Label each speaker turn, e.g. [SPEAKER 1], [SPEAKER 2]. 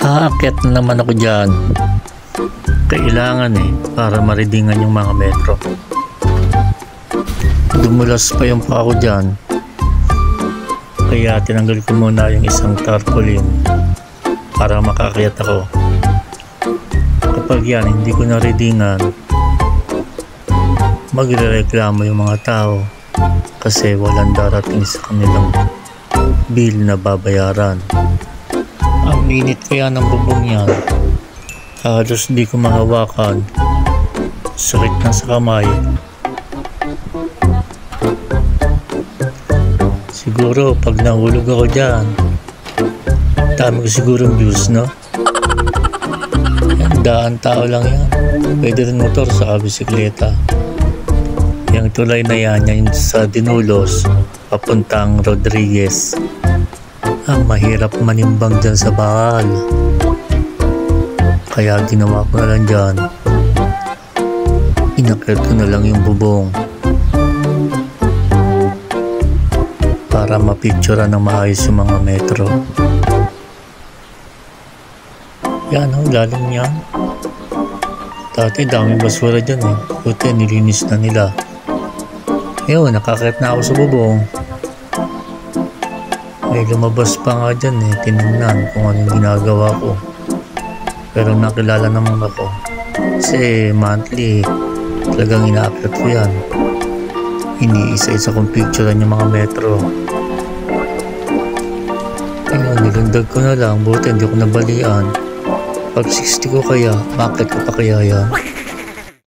[SPEAKER 1] Aakyat na naman ako dyan. Kailangan para maridingan yung mga metro. Dumulas pa yung paa ko dyan. Kaya tinanggal ko muna yung isang tarpaulin para makaakyat ako. Kapag yan hindi ko naridingan, magrereklamo yung mga tao kasi walang darating sa kanilang bill na babayaran. Ang init kaya ng bubong yan, halos di ko mahawakan, sakit na sa kamay. Siguro pag nahulog ako dyan, dami ko sigurong views, no? Yan, daan tao lang yan. Pwede rin motor sa bisikleta. Yung tulay na yan, yan sa Dinulos papuntang Rodriguez. Mahirap manimbang dyan sa bakal, kaya ginawa ko na lang dyan, inakyat ko na lang yung bubong para mapicturean ng maayos yung mga metro. Yan lalim yan. Dati daming basura dyan buti nilinis na nila. Ayun, nakakyat na ako sa bubong. May lumabas pa nga dyan tinignan kung anong ginagawa ko. Pero nakilala naman ako kasi monthly talagang ina-upload ko yan. Iniisa-isa kong picturean yung mga metro. Ayun, nilundag ko na lang, buti hindi ko nabalian. Pag 60 ko kaya, bakit ko pa kaya yan?